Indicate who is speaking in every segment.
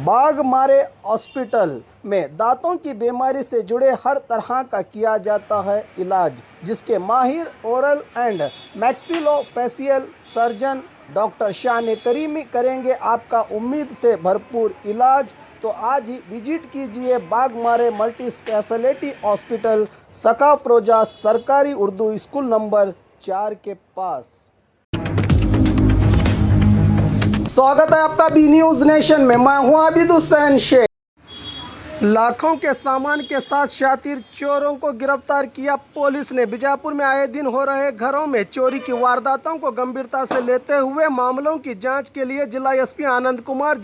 Speaker 1: Baghmare hospital में दांतों की बीमारी से जुड़े हर तरह का किया जाता है इलाज, जिसके माहिर oral and maxillofacial surgeon doctor शान करीमी करेंगे आपका उम्मीद से भरपूर इलाज। तो आज ही विजिट कीजिए बाघमारे मल्टी स्पेशलिटी हॉस्पिटल, सकाफरोजा सरकारी उर्दू स्कूल नंबर 4 के पास। स्वागत है आपका बी न्यूज़ नेशन में। मैं हूं आबिद हुसैन शेख। लाखों के सामान के साथ शातिर चोरों को गिरफ्तार किया पुलिस ने। बीजापुर में आए दिन हो रहे घरों में चोरी की वारदातों को गंभीरता से लेते हुए मामलों की जांच के लिए जिला एसपी आनंद कुमार,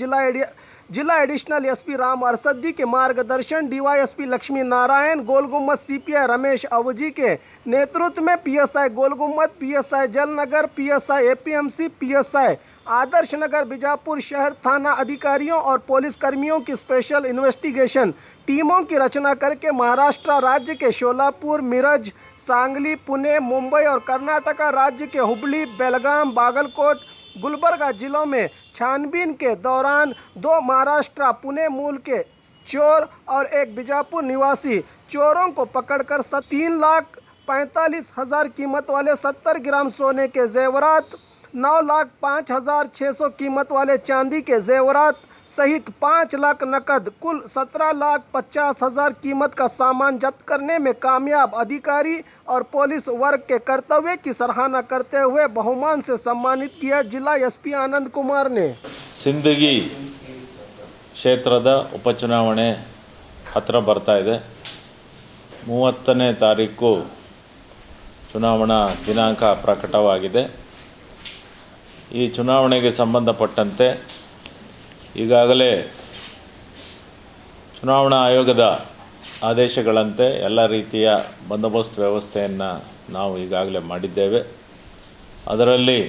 Speaker 1: जिला एडिशनल एसपी राम अरसदी के मार्गदर्शन, डीवाईएसपी लक्ष्मी नारायण, गोलगुम्बद सीपीआई रमेश अवजी के नेतृत्व में PSI Golgumbaz, PSI Jalnagar, PSI APMC, PSI Adarsh Nagar Bijapur शहर थाना अधिकारियों और पुलिस कर्मियों की स्पेशल इन्वेस्टिगेशन टीमों की रचना करके महाराष्ट्र राज्य के शोलापुर, मिरज, सांगली, पुणे, मुंबई और कर्नाटका राज्य के हुबली, बेलगाम, बागलकोट, गुलबर्गा जिलों में छानबीन के दौरान 2 महाराष्ट्र पुणे मूल के चोर और एक बीजापुर निवासी चोरों को पकड़कर 3,45,000 कीमत वाले 70 ग्राम सोने के जेवरात, 9,05,600 कीमत वाले चांदी के जेवरात सहित 5 लाख नकद, कुल 17,50,000 कीमत का सामान जब्त करने में कामयाब। अधिकारी और पुलिस वर्ग के कर्तव्य की सराहना करते हुए बहुमान से सम्मानित किया जिला एसपी आनंद कुमार ने।
Speaker 2: सिंदगी क्षेत्ರದ ಉಪಚುನಾವಣೆ ಹತ್ರ ಬರ್ತಾ ಇದೆ। 30ನೇ ತಾರೀಕು ಚುನಾವಣಾ ದಿನಾಂಕ ಪ್ರಕಟವಾಗಿದೆ। ಈ ಚುನಾವಣೆಗೆ ಸಂಬಂಧಪಟ್ಟಂತೆ ಈಗಾಗಲೇ ಚುನಾವಣಾ ಆಯೋಗದ ಆದೇಶಗಳಂತೆ ಎಲ್ಲ ರೀತಿಯ ಬಂದೋಬಸ್ತ್ ವ್ಯವಸ್ಥೆಯನ್ನು ನಾವು ಈಗಾಗಲೇ ಮಾಡಿದ್ದೇವೆ। ಅದರಲ್ಲಿ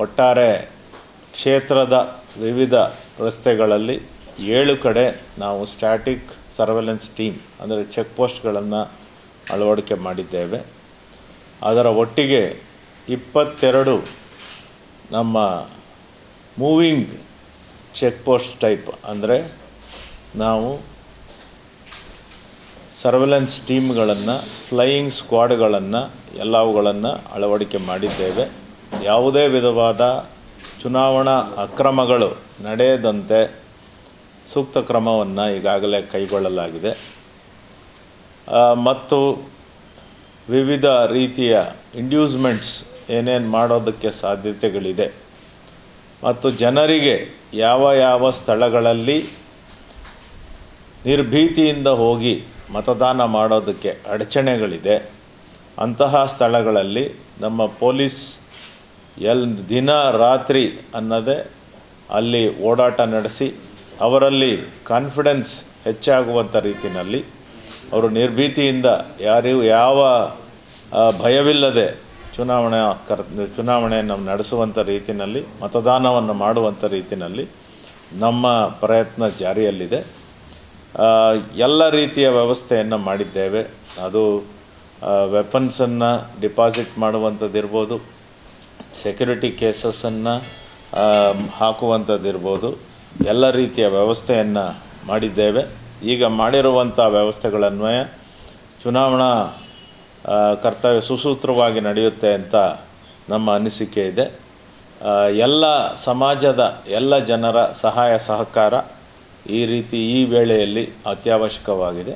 Speaker 2: ಒಟ್ಟಾರೆ ಕ್ಷೇತ್ರದ ವಿವಿಧ ರಸ್ತೆಗಳಲ್ಲಿ 7 ಕಡೆ ನಾವು ಸ್ಟ್ಯಾಟಿಕ್ ಸರ್ವೆಲೆನ್ಸ್ ಟೀಮ್ ಅಂದರೆ ಚೆಕ್ ಪೋಸ್ಟ್ಗಳನ್ನು ಅಳವಡಿಕೆ ಮಾಡಿದ್ದೇವೆ। ಅದರ ಒಟ್ಟಿಗೆ 22 ನಮ್ಮ ಮೂವಿಂಗ್ ಚೆಕ್ ಪೋಸ್ಟ್ ಟೈಪ್ ಅಂದರೆ ನಾವು ಸರ್ವೆಲೆನ್ಸ್ ಟೀಮ್ಗಳನ್ನು, ಫ್ಲೈಯಿಂಗ್ ಸ್ಕ್ವಾಡ್ಗಳನ್ನು ಎಲ್ಲವುಗಳನ್ನು ಅಳವಡಿಕೆ ಮಾಡಿದ್ದೇವೆ। ಯಾವುದೇ ವಿಧವಾದ ಚುನಾವಣಾ ಅಕ್ರಮಗಳು ನಡೆಯದಂತೆ ಸೂಕ್ತ ಕ್ರಮವನ್ನು ಈಗಾಗಲೇ ಕೈಗೊಳ್ಳಲಾಗಿದೆ ಮತ್ತು ವಿವಿಧ ರೀತಿಯ ಇಂಡ್ಯೂಸ್ಮೆಂಟ್ಸ್ ಏನೇನು ಮಾಡೋದಕ್ಕೆ ಸಾಧ್ಯತೆಗಳಿದೆ ಮತ್ತು ಜನರಿಗೆ ಯಾವ ಸ್ಥಳಗಳಲ್ಲಿ ನಿರ್ಭೀತಿಯಿಂದ ಹೋಗಿ ಮತದಾನ ಮಾಡೋದಕ್ಕೆ ಅಡಚಣೆಗಳಿದೆ ಅಂತಹ ಸ್ಥಳಗಳಲ್ಲಿ ನಮ್ಮ ಪೊಲೀಸ್ ದಿನ ರಾತ್ರಿ ಅನ್ನದೇ ಅಲ್ಲಿ ಓಡಾಟ ನಡೆಸಿ ಅವರಲ್ಲಿ ಕಾನ್ಫಿಡೆನ್ಸ್ ಹೆಚ್ಚಾಗುವಂಥ ರೀತಿಯಲ್ಲಿ ಅವರು ನಿರ್ಭೀತಿಯಿಂದ ಯಾವ ಭಯವಿಲ್ಲದೆ ಚುನಾವಣೆಯನ್ನು ನಡೆಸುವಂಥ ರೀತಿಯಲ್ಲಿ ಮತದಾನವನ್ನು ಮಾಡುವಂಥ ರೀತಿಯಲ್ಲಿ ನಮ್ಮ ಪ್ರಯತ್ನ ಜಾರಿಯಲ್ಲಿದೆ। ಎಲ್ಲ ರೀತಿಯ ವ್ಯವಸ್ಥೆಯನ್ನು ಮಾಡಿದ್ದೇವೆ। ಅದು ವೆಪನ್ಸನ್ನು ಡಿಪಾಸಿಟ್ ಮಾಡುವಂಥದ್ದಿರ್ಬೋದು, ಸೆಕ್ಯುರಿಟಿ ಕೇಸಸ್ಸನ್ನು ಹಾಕುವಂಥದ್ದಿರ್ಬೋದು, ಎಲ್ಲ ರೀತಿಯ ವ್ಯವಸ್ಥೆಯನ್ನು ಮಾಡಿದ್ದೇವೆ। ಈಗ ಮಾಡಿರುವಂಥ ವ್ಯವಸ್ಥೆಗಳನ್ವಯ ಚುನಾವಣಾ ಕರ್ತವ್ಯ ಸುಸೂತ್ರವಾಗಿ ನಡೆಯುತ್ತೆ ಅಂತ ನಮ್ಮ ಅನಿಸಿಕೆ ಇದೆ। ಎಲ್ಲ ಸಮಾಜದ ಎಲ್ಲ ಜನರ ಸಹಾಯ ಸಹಕಾರ ಈ ವೇಳೆಯಲ್ಲಿ ಅತ್ಯವಶ್ಯಕವಾಗಿದೆ।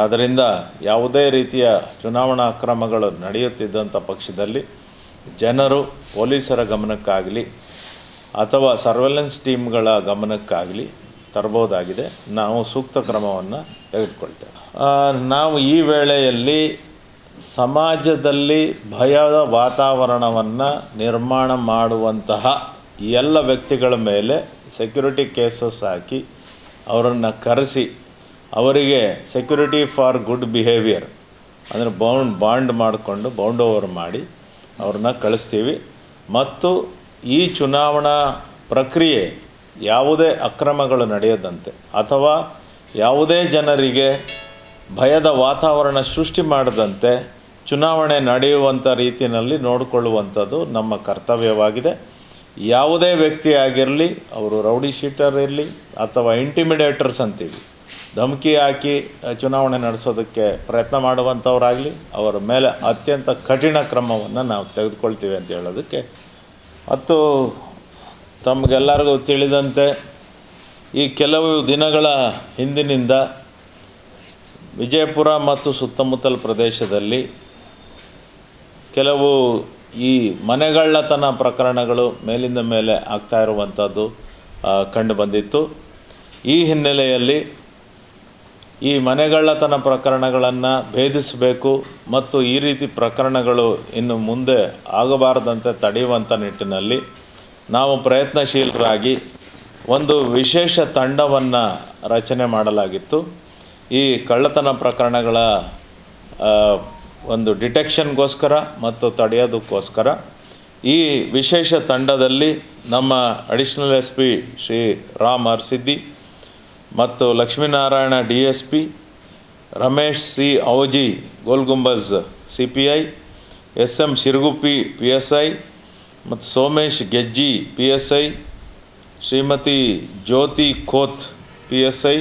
Speaker 2: ಆದ್ದರಿಂದ ಯಾವುದೇ ರೀತಿಯ ಚುನಾವಣಾ ಅಕ್ರಮಗಳು ನಡೆಯುತ್ತಿದ್ದಂಥ ಪಕ್ಷದಲ್ಲಿ ಜನರು ಪೊಲೀಸರ ಗಮನಕ್ಕಾಗಲಿ ಅಥವಾ ಸರ್ವೆಲೆನ್ಸ್ ಟೀಮ್ಗಳ ಗಮನಕ್ಕಾಗಲಿ ತರಬಹುದಾಗಿದೆ। ನಾವು ಸೂಕ್ತ ಕ್ರಮವನ್ನು ತೆಗೆದುಕೊಳ್ತೇವೆ। ನಾವು ಈ ವೇಳೆಯಲ್ಲಿ ಸಮಾಜದಲ್ಲಿ ಭಯದ ವಾತಾವರಣವನ್ನು ನಿರ್ಮಾಣ ಮಾಡುವಂತಹ ಎಲ್ಲ ವ್ಯಕ್ತಿಗಳ ಮೇಲೆ ಸೆಕ್ಯುರಿಟಿ ಕೇಸಸ್ ಹಾಕಿ ಅವರನ್ನು ಕರೆಸಿ ಅವರಿಗೆ ಸೆಕ್ಯುರಿಟಿ ಫಾರ್ ಗುಡ್ ಬಿಹೇವಿಯರ್ ಅಂದರೆ ಬಾಂಡ್ ಮಾಡಿಕೊಂಡು ಬೌಂಡ್ ಓವರ್ ಮಾಡಿ ಅವ್ರನ್ನ ಕಳಿಸ್ತೀವಿ ಮತ್ತು ಈ ಚುನಾವಣಾ ಪ್ರಕ್ರಿಯೆ ಯಾವುದೇ ಅಕ್ರಮಗಳು ನಡೆಯದಂತೆ ಅಥವಾ ಯಾವುದೇ ಜನರಿಗೆ ಭಯದ ವಾತಾವರಣ ಸೃಷ್ಟಿ ಮಾಡದಂತೆ ಚುನಾವಣೆ ನಡೆಯುವಂಥ ರೀತಿಯಲ್ಲಿ ನೋಡಿಕೊಳ್ಳುವಂಥದ್ದು ನಮ್ಮ ಕರ್ತವ್ಯವಾಗಿದೆ। ಯಾವುದೇ ವ್ಯಕ್ತಿ ಆಗಿರಲಿ, ಅವರು ರೌಡಿ ಶೀಟರ್ ಇರಲಿ ಅಥವಾ ಇಂಟಿಮಿಡೇಟರ್ಸ್ ಅಂತೀವಿ, ಧಮಕಿ ಹಾಕಿ ಚುನಾವಣೆ ನಡೆಸೋದಕ್ಕೆ ಪ್ರಯತ್ನ ಮಾಡುವಂಥವರಾಗಲಿ, ಅವರ ಮೇಲೆ ಅತ್ಯಂತ ಕಠಿಣ ಕ್ರಮವನ್ನು ನಾವು ತೆಗೆದುಕೊಳ್ತೀವಿ ಅಂತ ಹೇಳೋದಕ್ಕೆ. ಮತ್ತು ತಮಗೆಲ್ಲರಿಗೂ ತಿಳಿದಂತೆ ಈ ಕೆಲವು ದಿನಗಳ ಹಿಂದಿನಿಂದ ವಿಜಯಪುರ ಮತ್ತು ಸುತ್ತಮುತ್ತಲ ಪ್ರದೇಶದಲ್ಲಿ ಕೆಲವು ಈ ಮನೆಗಳ್ಳತನ ಪ್ರಕರಣಗಳು ಮೇಲಿಂದ ಮೇಲೆ ಆಗ್ತಾ ಇರುವಂಥದ್ದು ಕಂಡು ಬಂದಿತ್ತು. ಈ ಹಿನ್ನೆಲೆಯಲ್ಲಿ ಈ ಮನೆಗಳ್ಳತನ ಪ್ರಕರಣಗಳನ್ನು ಭೇದಿಸಬೇಕು ಮತ್ತು ಈ ರೀತಿ ಪ್ರಕರಣಗಳು ಇನ್ನು ಮುಂದೆ ಆಗಬಾರದಂತೆ ತಡೆಯುವಂಥ ನಿಟ್ಟಿನಲ್ಲಿ ನಾವು ಪ್ರಯತ್ನಶೀಲರಾಗಿ ಒಂದು ವಿಶೇಷ ತಂಡವನ್ನು ರಚನೆ ಮಾಡಲಾಗಿತ್ತು. ಈ ಕಳ್ಳತನ ಪ್ರಕರಣಗಳ ಒಂದು ಡಿಟೆಕ್ಷನ್ಗೋಸ್ಕರ ಮತ್ತು ತಡೆಯೋದಕ್ಕೋಸ್ಕರ ಈ ವಿಶೇಷ ತಂಡದಲ್ಲಿ ನಮ್ಮ ಅಡಿಷನಲ್ SP ಶ್ರೀ ರಾಮ್ ಅರ್ಸಿದ್ದಿ ಮತ್ತು Lakshminarayana DSP, Ramesh C. ಔಜಿ Gol Gumbaz CPI, SM Shiraguppi PSI ಮತ್ತು ಸೋಮೇಶ್ ಗೆಜ್ಜಿ PSI, ಶ್ರೀಮತಿ ಜ್ಯೋತಿ ಖೋತ್ PSI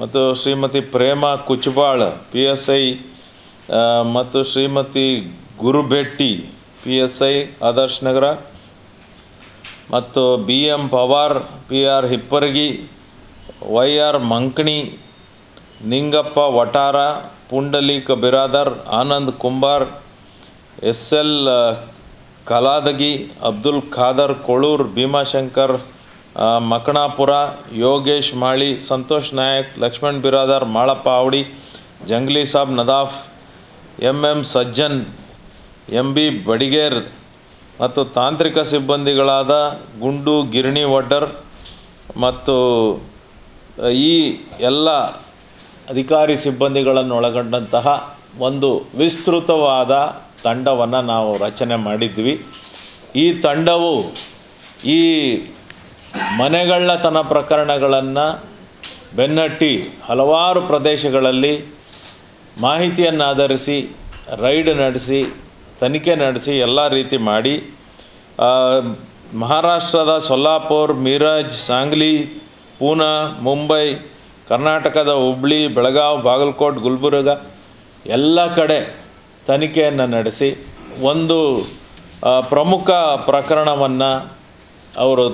Speaker 2: ಮತ್ತು ಶ್ರೀಮತಿ ಪ್ರೇಮಾ ಕುಚ್ಬಾಳ್ PSI ಮತ್ತು ಶ್ರೀಮತಿ ಗುರುಭೆಟ್ಟಿ PSI ಆದರ್ಶ್ ನಗರ ಮತ್ತು BM Pawar PR Hipparagi, YR Mankani, Ningappa ವಟಾರ, Pundalik Biradar, Anand Kumbar, SL Kaladagi, Abdul Khader ಕೊಳೂರ್, Bhimashankar ಮಕಣಾಪುರ, Yogesh Mali, Santosh Nayak, Lakshman Biradar, Malappa ಅವಡಿ, Jungli Sab Nadaf, MM Sajjan, MB Badiger ಮತ್ತು ತಾಂತ್ರಿಕ ಸಿಬ್ಬಂದಿಗಳಾದ ಗುಂಡು ಗಿರಣಿ ವಡ್ಡರ್ ಮತ್ತು ಈ ಎಲ್ಲ ಅಧಿಕಾರಿ ಸಿಬ್ಬಂದಿಗಳನ್ನು ಒಳಗೊಂಡಂತಹ ಒಂದು ವಿಸ್ತೃತವಾದ ತಂಡವನ್ನು ನಾವು ರಚನೆ ಮಾಡಿದ್ವಿ. ಈ ತಂಡವು ಈ ಮನೆಗಳ್ಳತನ ಪ್ರಕರಣಗಳನ್ನು ಬೆನ್ನಟ್ಟಿ ಹಲವಾರು ಪ್ರದೇಶಗಳಲ್ಲಿ ಮಾಹಿತಿಯನ್ನು ಆಧರಿಸಿ ರೈಡ್ ನಡೆಸಿ ತನಿಖೆ ನಡೆಸಿ ಎಲ್ಲ ರೀತಿ ಮಾಡಿ ಮಹಾರಾಷ್ಟ್ರದ ಸೊಲ್ಲಾಪುರ್, ಮೀರಜ್, ಸಾಂಗ್ಲಿ, ಪೂನಾ, ಮುಂಬೈ, ಕರ್ನಾಟಕದ ಹುಬ್ಳಿ, ಬೆಳಗಾವಿ, ಬಾಗಲಕೋಟ್, ಗುಲ್ಬರ್ಗ ಎಲ್ಲ ಕಡೆ ತನಿಖೆಯನ್ನು ನಡೆಸಿ ಒಂದು ಪ್ರಮುಖ ಪ್ರಕರಣವನ್ನು ಅವರು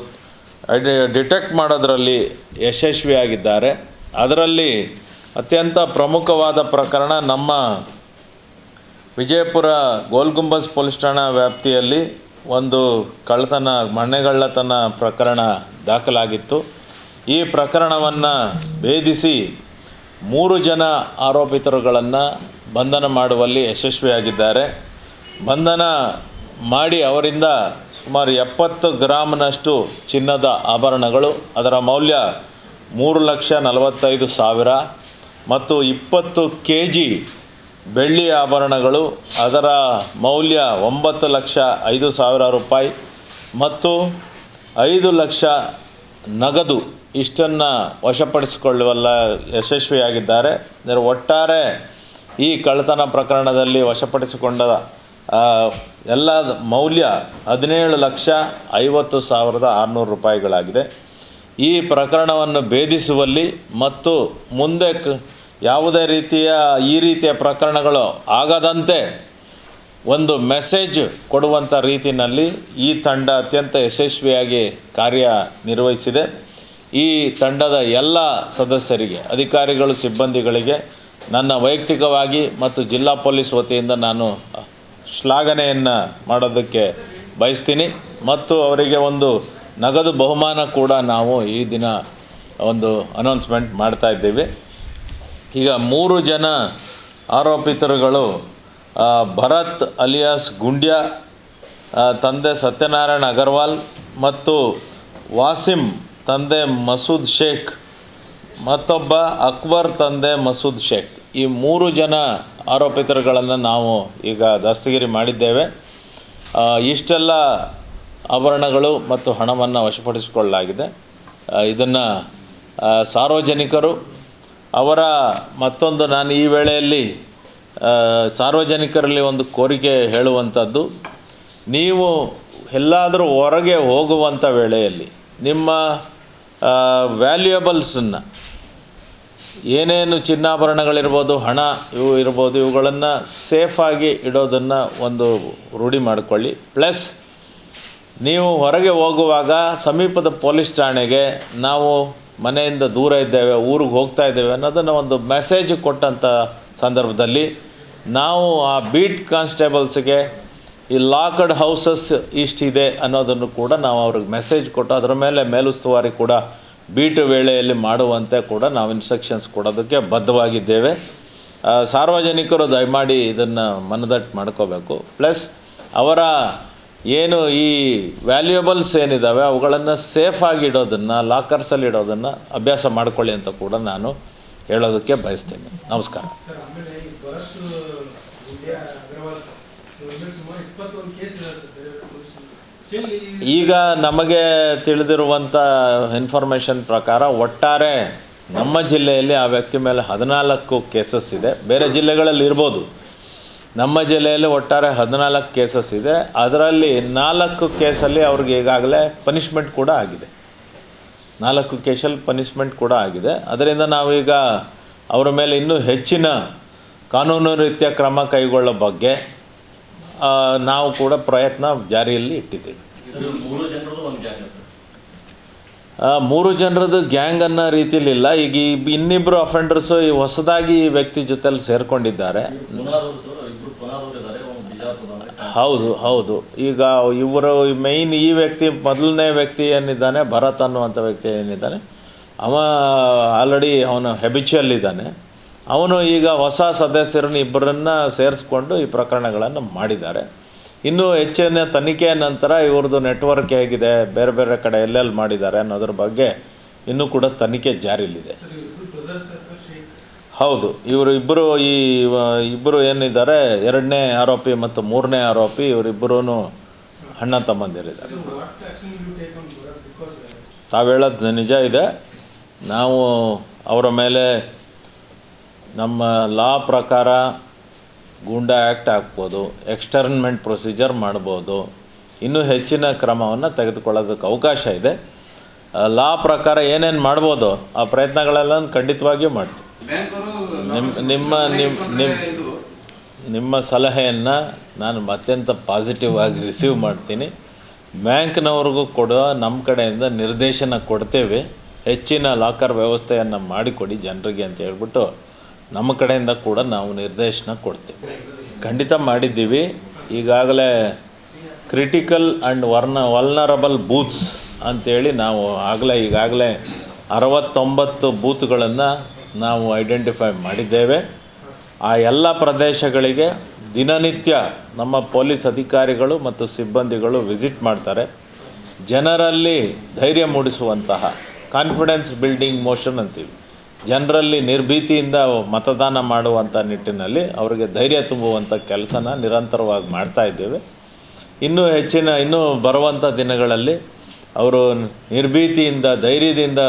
Speaker 2: ಡಿಟೆಕ್ಟ್ ಮಾಡೋದರಲ್ಲಿ ಯಶಸ್ವಿಯಾಗಿದ್ದಾರೆ. ಅದರಲ್ಲಿ ಅತ್ಯಂತ ಪ್ರಮುಖವಾದ ಪ್ರಕರಣ ನಮ್ಮ ವಿಜಯಪುರ ಗೋಲ್ಗುಂಬಜ್ ಪೊಲೀಸ್ ಠಾಣಾ ವ್ಯಾಪ್ತಿಯಲ್ಲಿ ಒಂದು ಮನೆಗಳ್ಳತನ ಪ್ರಕರಣ ದಾಖಲಾಗಿತ್ತು. ಈ ಪ್ರಕರಣವನ್ನು ಭೇದಿಸಿ 3 ಜನ ಆರೋಪಿತರುಗಳನ್ನು ಬಂಧನ ಮಾಡುವಲ್ಲಿ ಯಶಸ್ವಿಯಾಗಿದ್ದಾರೆ. ಬಂಧನ ಮಾಡಿ ಅವರಿಂದ ಸುಮಾರು 70 ಗ್ರಾಮ್ನಷ್ಟು ಚಿನ್ನದ ಆಭರಣಗಳು, ಅದರ ಮೌಲ್ಯ 3,45,000 ಮತ್ತು 20 kg ಬೆಳ್ಳಿ ಆಭರಣಗಳು, ಅದರ ಮೌಲ್ಯ 9,05,000 ರೂಪಾಯಿ ಮತ್ತು 5 ಲಕ್ಷ ನಗದು ಇಷ್ಟನ್ನು ವಶಪಡಿಸಿಕೊಳ್ಳುವಲ್ಲ ಯಶಸ್ವಿಯಾಗಿದ್ದಾರೆ. ಒಟ್ಟಾರೆ ಈ ಕಳ್ಳತನ ಪ್ರಕರಣದಲ್ಲಿ ವಶಪಡಿಸಿಕೊಂಡ ಎಲ್ಲ ಮೌಲ್ಯ 17,50,600 ರೂಪಾಯಿಗಳಾಗಿದೆ. ಈ ಪ್ರಕರಣವನ್ನು ಭೇದಿಸುವಲ್ಲಿ ಮತ್ತು ಮುಂದೆ ಯಾವುದೇ ಈ ರೀತಿಯ ಪ್ರಕರಣಗಳು ಆಗದಂತೆ ಒಂದು ಮೆಸೇಜ್ ಕೊಡುವಂಥ ರೀತಿಯಲ್ಲಿ ಈ ತಂಡ ಅತ್ಯಂತ ಯಶಸ್ವಿಯಾಗಿ ಕಾರ್ಯನಿರ್ವಹಿಸಿದೆ. ಈ ತಂಡದ ಎಲ್ಲ ಸದಸ್ಯರಿಗೆ, ಅಧಿಕಾರಿಗಳು, ಸಿಬ್ಬಂದಿಗಳಿಗೆ ನನ್ನ ವೈಯಕ್ತಿಕವಾಗಿ ಮತ್ತು ಜಿಲ್ಲಾ ಪೊಲೀಸ್ ವತಿಯಿಂದ ನಾನು ಶ್ಲಾಘನೆಯನ್ನು ಮಾಡೋದಕ್ಕೆ ಬಯಸ್ತೀನಿ ಮತ್ತು ಅವರಿಗೆ ಒಂದು ನಗದು ಬಹುಮಾನ ಕೂಡ ನಾವು ಈ ದಿನ ಒಂದು ಅನೌನ್ಸ್ಮೆಂಟ್ ಮಾಡ್ತಾ ಇದ್ದೀವಿ. ಈಗ 3 ಜನ ಆರೋಪಿತರುಗಳು ಭರತ್ ಅಲಿಯಾಸ್ ಗುಂಡ್ಯ, ತಂದೆ ಸತ್ಯನಾರಾಯಣ ಅಗರ್ವಾಲ್ ಮತ್ತು ವಾಸಿಂ ತಂದೆ ಮಸೂದ್ ಶೇಖ್, ಮತ್ತೊಬ್ಬ ಅಕ್ಬರ್ ತಂದೆ ಮಸೂದ್ ಶೇಖ್. ಈ 3 ಜನ ಆರೋಪಿತರುಗಳನ್ನು ನಾವು ಈಗ ದಸ್ತಗಿರಿ ಮಾಡಿದ್ದೇವೆ. ಇಷ್ಟೆಲ್ಲ ಆಭರಣಗಳು ಮತ್ತು ಹಣವನ್ನು ವಶಪಡಿಸಿಕೊಳ್ಳಲಾಗಿದೆ. ಇದನ್ನು ಸಾರ್ವಜನಿಕರು ಅವರ ಮತ್ತೊಂದು ನಾನು ಈ ವೇಳೆಯಲ್ಲಿ ಸಾರ್ವಜನಿಕರಲ್ಲಿ ಒಂದು ಕೋರಿಕೆ ಹೇಳುವಂಥದ್ದು, ನೀವು ಎಲ್ಲಾದರೂ ಹೊರಗೆ ಹೋಗುವಂಥ ವೇಳೆಯಲ್ಲಿ ನಿಮ್ಮ ವ್ಯಾಲ್ಯೂಯಬಲ್ಸನ್ನು ಏನೇನು ಚಿನ್ನಾಭರಣಗಳಿರ್ಬೋದು, ಹಣ ಇವು ಇರ್ಬೋದು, ಇವುಗಳನ್ನು ಸೇಫಾಗಿ ಇಡೋದನ್ನು ಒಂದು ರೂಢಿ ಮಾಡಿಕೊಳ್ಳಿ. ಪ್ಲಸ್ ನೀವು ಹೊರಗೆ ಹೋಗುವಾಗ ಸಮೀಪದ ಪೊಲೀಸ್ ಠಾಣೆಗೆ ನಾವು ಮನೆಯಿಂದ ದೂರ ಇದ್ದೇವೆ, ಊರಿಗೆ ಹೋಗ್ತಾ ಇದ್ದೇವೆ ಅನ್ನೋದನ್ನು ಒಂದು ಮೆಸೇಜ್ ಕೊಟ್ಟಂಥ ಸಂದರ್ಭದಲ್ಲಿ ನಾವು ಆ ಬೀಟ್ ಕಾನ್ಸ್ಟೇಬಲ್ಸ್ಗೆ ಈ ಲಾಕ್ಡ್ ಹೌಸಸ್ ಇಷ್ಟಿದೆ ಅನ್ನೋದನ್ನು ಕೂಡ ನಾವು ಅವ್ರಿಗೆ ಮೆಸೇಜ್ ಕೊಟ್ಟು ಅದರ ಮೇಲೆ ಮೇಲುಸ್ತುವಾರಿ ಕೂಡ ಬೀಟ್ ವೇಳೆಯಲ್ಲಿ ಮಾಡುವಂತೆ ಕೂಡ ನಾವು ಇನ್ಸ್ಟ್ರಕ್ಷನ್ಸ್ ಕೊಡೋದಕ್ಕೆ ಬದ್ಧವಾಗಿದ್ದೇವೆ. ಸಾರ್ವಜನಿಕರು ದಯಮಾಡಿ ಇದನ್ನು ಮನದಟ್ಟು ಮಾಡ್ಕೋಬೇಕು. ಪ್ಲಸ್ ಅವರ ಏನು ಈ ವ್ಯಾಲ್ಯೂಯಬಲ್ಸ್ ಏನಿದ್ದಾವೆ ಅವುಗಳನ್ನು ಸೇಫಾಗಿ ಇಡೋದನ್ನು, ಲಾಕರ್ಸಲ್ಲಿ ಇಡೋದನ್ನು ಅಭ್ಯಾಸ ಮಾಡಿಕೊಳ್ಳಿ ಅಂತ ಕೂಡ ನಾನು ಹೇಳೋದಕ್ಕೆ ಬಯಸ್ತೇನೆ. ನಮಸ್ಕಾರ. ಈಗ ನಮಗೆ ತಿಳಿದಿರುವಂಥ ಇನ್ಫಾರ್ಮೇಷನ್ ಪ್ರಕಾರ ಒಟ್ಟಾರೆ ನಮ್ಮ ಜಿಲ್ಲೆಯಲ್ಲಿ ಆ ವ್ಯಕ್ತಿ ಮೇಲೆ 14 ಕೇಸಸ್ ಇದೆ. ಬೇರೆ ಜಿಲ್ಲೆಗಳಲ್ಲಿ ಇರ್ಬೋದು. ನಮ್ಮ ಜಿಲ್ಲೆಯಲ್ಲಿ ಒಟ್ಟಾರೆ 14 ಕೇಸಸ್ ಇದೆ. ಅದರಲ್ಲಿ 4 ಕೇಸಲ್ಲಿ ಅವ್ರಿಗೆ ಈಗಾಗಲೇ ಪನಿಷ್ಮೆಂಟ್ ಕೂಡ ಆಗಿದೆ. 4 ಕೇಸಲ್ಲಿ ಪನಿಷ್ಮೆಂಟ್ ಕೂಡ ಆಗಿದೆ. ಅದರಿಂದ ನಾವೀಗ ಅವರ ಮೇಲೆ ಇನ್ನೂ ಹೆಚ್ಚಿನ ಕಾನೂನು ರೀತಿಯ ಕ್ರಮ ಕೈಗೊಳ್ಳೋ ಬಗ್ಗೆ ನಾವು ಕೂಡ ಪ್ರಯತ್ನ ಜಾರಿಯಲ್ಲಿ ಇಟ್ಟಿದ್ದೀವಿ. 3 ಜನರದ್ದು ಗ್ಯಾಂಗ್ ಅನ್ನೋ ರೀತಿಯಲ್ಲಿಲ್ಲ. ಈಗ ಇನ್ನಿಬ್ಬರು ಅಫೆಂಡರ್ಸು ಹೊಸದಾಗಿ ಈ ವ್ಯಕ್ತಿ ಜೊತೆಲಿ ಸೇರಿಕೊಂಡಿದ್ದಾರೆ. ಹೌದು. ಈಗ ಇವರು ಮೇಯ್ನ್ ಈ ವ್ಯಕ್ತಿ ಮೊದಲನೇ ವ್ಯಕ್ತಿ ಏನಿದ್ದಾನೆ, ಭರತ್ ಅನ್ನುವಂಥ ವ್ಯಕ್ತಿ ಏನಿದ್ದಾನೆ, ಅವ ಆಲ್ರೆಡಿ ಅವನು ಹೆಬಿಚುವಲ್ ಇದ್ದಾನೆ. ಅವನು ಈಗ ಹೊಸ ಸದಸ್ಯರನ್ನು ಇಬ್ಬರನ್ನು ಸೇರಿಸ್ಕೊಂಡು ಈ ಪ್ರಕರಣಗಳನ್ನು ಮಾಡಿದ್ದಾರೆ. ಇನ್ನೂ ಹೆಚ್ಚಿನ ತನಿಖೆಯ ನಂತರ ಇವ್ರದ್ದು ನೆಟ್ವರ್ಕ್ ಹೇಗಿದೆ, ಬೇರೆ ಬೇರೆ ಕಡೆ ಎಲ್ಲೆಲ್ಲಿ ಮಾಡಿದ್ದಾರೆ ಅನ್ನೋದ್ರ ಬಗ್ಗೆ ಇನ್ನೂ ಕೂಡ ತನಿಖೆ ಜಾರಿಯಲ್ಲಿದೆ. ಹೌದು, ಇಬ್ಬರು ಏನಿದ್ದಾರೆ, 2ನೇ ಆರೋಪಿ ಮತ್ತು 3ನೇ ಆರೋಪಿ, ಇವರಿಬ್ಬರೂ ಅಣ್ಣ ತಮ್ಮಂದಿರಿದ್ದಾರೆ. ತಾವು ಹೇಳೋದು ನಿಜ ಇದೆ. ನಾವು ಅವರ ಮೇಲೆ ನಮ್ಮ ಲಾ ಪ್ರಕಾರ ಗೂಂಡಾ ಆ್ಯಕ್ಟ್ ಹಾಕ್ಬೋದು, ಎಕ್ಸ್ಟರ್ನ್ಮೆಂಟ್ ಪ್ರೊಸೀಜರ್ ಮಾಡ್ಬೋದು, ಇನ್ನೂ ಹೆಚ್ಚಿನ ಕ್ರಮವನ್ನು ತೆಗೆದುಕೊಳ್ಳೋದಕ್ಕೆ ಅವಕಾಶ ಇದೆ. ಲಾ ಪ್ರಕಾರ ಏನೇನು ಮಾಡ್ಬೋದು ಆ ಪ್ರಯತ್ನಗಳೆಲ್ಲ ಖಂಡಿತವಾಗಿಯೂ ಮಾಡ್ತೀವಿ. ನಿಮ್ಮ ಸಲಹೆಯನ್ನು ನಾನು ಅತ್ಯಂತ ಪಾಸಿಟಿವ್ ಆಗಿ ರಿಸೀವ್ ಮಾಡ್ತೀನಿ. ಬ್ಯಾಂಕ್ನವ್ರಿಗೂ ಕೊಡುವ ನಮ್ಮ ಕಡೆಯಿಂದ ನಿರ್ದೇಶನ ಕೊಡ್ತೇವೆ. ಹೆಚ್ಚಿನ ಲಾಕರ್ ವ್ಯವಸ್ಥೆಯನ್ನು ಮಾಡಿಕೊಡಿ ಜನರಿಗೆ ಅಂತ ಹೇಳ್ಬಿಟ್ಟು ನಮ್ಮ ಕಡೆಯಿಂದ ಕೂಡ ನಾವು ನಿರ್ದೇಶನ ಕೊಡ್ತೇವೆ. ಖಂಡಿತ ಮಾಡಿದ್ದೀವಿ. ಈಗಾಗಲೇ ಕ್ರಿಟಿಕಲ್ ಆ್ಯಂಡ್ ವಲ್ನರಬಲ್ ಬೂತ್ಸ್ ಅಂಥೇಳಿ ನಾವು ಈಗಾಗಲೇ 69 ಬೂತ್ಗಳನ್ನು ನಾವು ಐಡೆಂಟಿಫೈ ಮಾಡಿದ್ದೇವೆ. ಆ ಎಲ್ಲ ಪ್ರದೇಶಗಳಿಗೆ ದಿನನಿತ್ಯ ನಮ್ಮ ಪೊಲೀಸ್ ಅಧಿಕಾರಿಗಳು ಮತ್ತು ಸಿಬ್ಬಂದಿಗಳು ವಿಸಿಟ್ ಮಾಡ್ತಾರೆ. ಜನರಲ್ಲಿ ಧೈರ್ಯ ಮೂಡಿಸುವಂತಹ ಕಾನ್ಫಿಡೆನ್ಸ್ ಬಿಲ್ಡಿಂಗ್ ಮೋಷನ್ ಅಂತೀವಿ, ಜನರಲ್ಲಿ ನಿರ್ಭೀತಿಯಿಂದ ಮತದಾನ ಮಾಡುವಂಥ ನಿಟ್ಟಿನಲ್ಲಿ ಅವರಿಗೆ ಧೈರ್ಯ ತುಂಬುವಂಥ ಕೆಲಸನ ನಿರಂತರವಾಗಿ ಮಾಡ್ತಾ ಇದ್ದೇವೆ. ಇನ್ನೂ ಬರುವಂಥ ದಿನಗಳಲ್ಲಿ ಅವರು ನಿರ್ಭೀತಿಯಿಂದ ಧೈರ್ಯದಿಂದ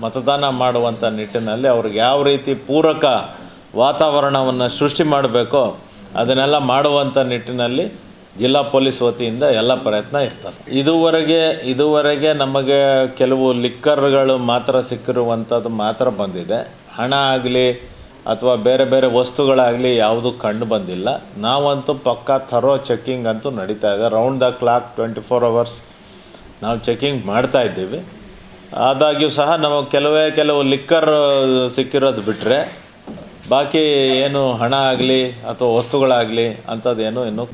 Speaker 2: ಮತದಾನ ಮಾಡುವಂಥ ನಿಟ್ಟಿನಲ್ಲಿ ಅವ್ರಿಗೆ ಯಾವ ರೀತಿ ಪೂರಕ ವಾತಾವರಣವನ್ನು ಸೃಷ್ಟಿ ಮಾಡಬೇಕೋ ಅದನ್ನೆಲ್ಲ ಮಾಡುವಂಥ ನಿಟ್ಟಿನಲ್ಲಿ ಜಿಲ್ಲಾ ಪೊಲೀಸ್ ವತಿಯಿಂದ ಎಲ್ಲ ಪ್ರಯತ್ನ ಇರ್ತದೆ. ಇದುವರೆಗೆ ನಮಗೆ ಕೆಲವು ಲಿಕ್ಕರ್ಗಳು ಮಾತ್ರ ಸಿಕ್ಕಿರುವಂಥದ್ದು ಮಾತ್ರ ಬಂದಿದೆ. ಹಣ ಆಗಲಿ ಅಥವಾ ಬೇರೆ ಬೇರೆ ವಸ್ತುಗಳಾಗಲಿ ಯಾವುದೂ ಕಂಡು ಬಂದಿಲ್ಲ. ನಾವಂತೂ ಪಕ್ಕಾ ಥರೋ ಚೆಕ್ಕಿಂಗ್ ಅಂತೂ ನಡೀತಾ ಇದೆ. ರೌಂಡ್ ದ ಕ್ಲಾಕ್ 24 hours ನಾವು ಚೆಕ್ಕಿಂಗ್ ಮಾಡ್ತಾ ಇದ್ದೀವಿ. ಆದಾಗ್ಯೂ ಸಹ ನಮಗೆ ಕೆಲವು ಲಿಕ್ಕರ್ ಸಿಕ್ಕಿರೋದು ಬಿಟ್ಟರೆ ಬಾಕಿ ಏನು ಹಣ ಆಗಲಿ ಅಥವಾ ವಸ್ತುಗಳಾಗಲಿ ಅಂಥದ್ದೇನು ಇನ್ನೂ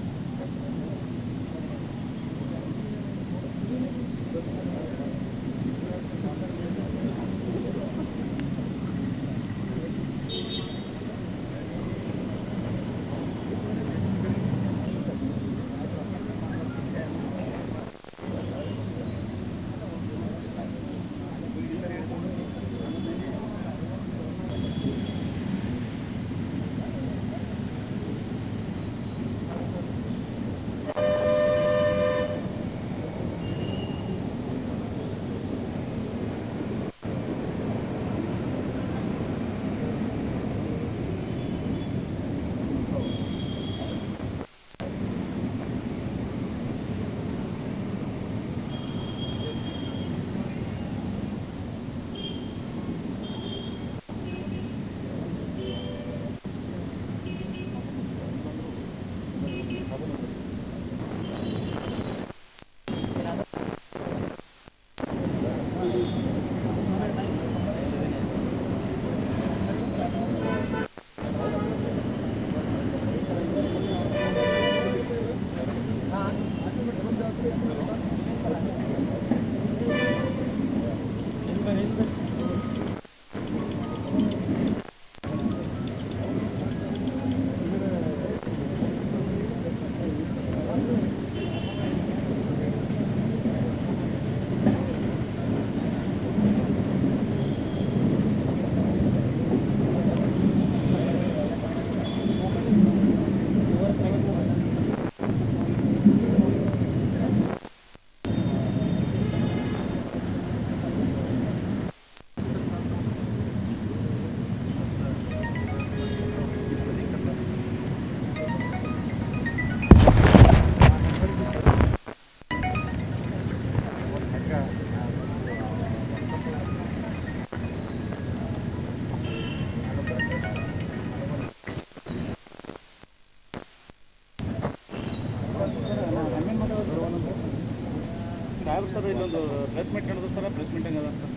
Speaker 3: ಇಲ್ಲೊಂದು ಪ್ರೆಸ್ ಮೀಟ್ ನಡೆದು ಸರ್, ಪ್ರೆಸ್ ಮೀಟಿಂಗ್ ಅದ ಸರ್.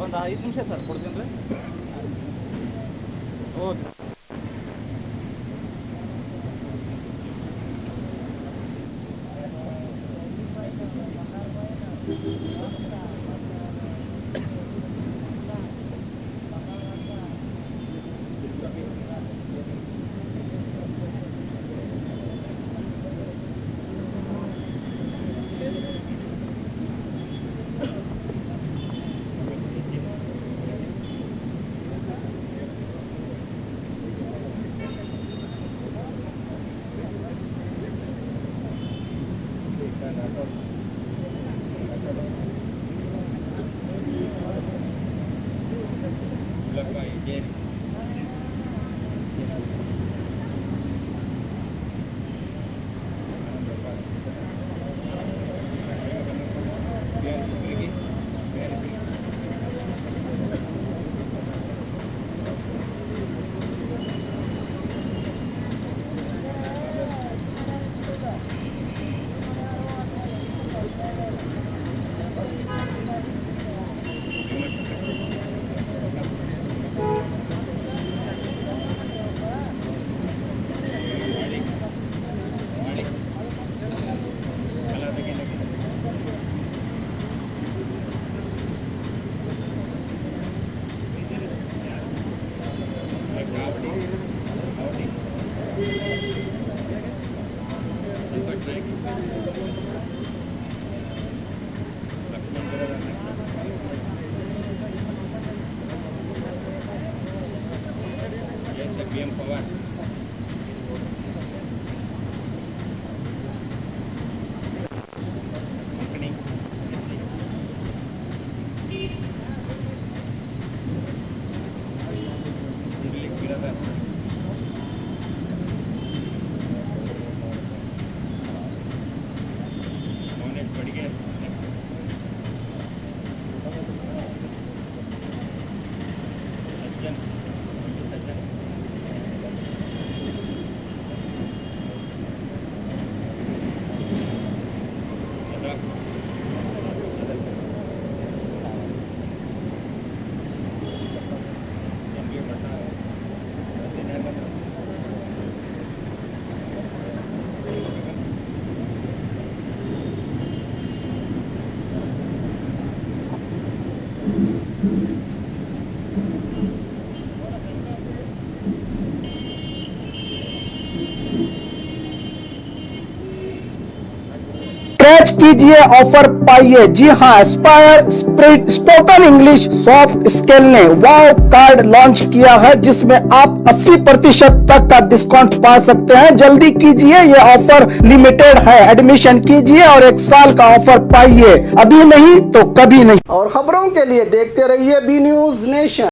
Speaker 3: ಒಂದು 5 ನಿಮಿಷ ಸರ್ ಕೊಡ್ತೀನಿ ರೀ. ಓಕೆ.
Speaker 1: स्क्रैच कीजिए, ऑफर पाइए। जी हाँ, Aspire spoken English soft skill ने वाव कार्ड लॉन्च किया है, जिसमें आप 80% तक का डिस्काउंट पा सकते हैं। जल्दी कीजिए, ये ऑफर लिमिटेड है। एडमिशन कीजिए और 1 साल का ऑफर पाइए। अभी नहीं तो कभी नहीं। और खबरों के लिए देखते रहिए बी न्यूज नेशन।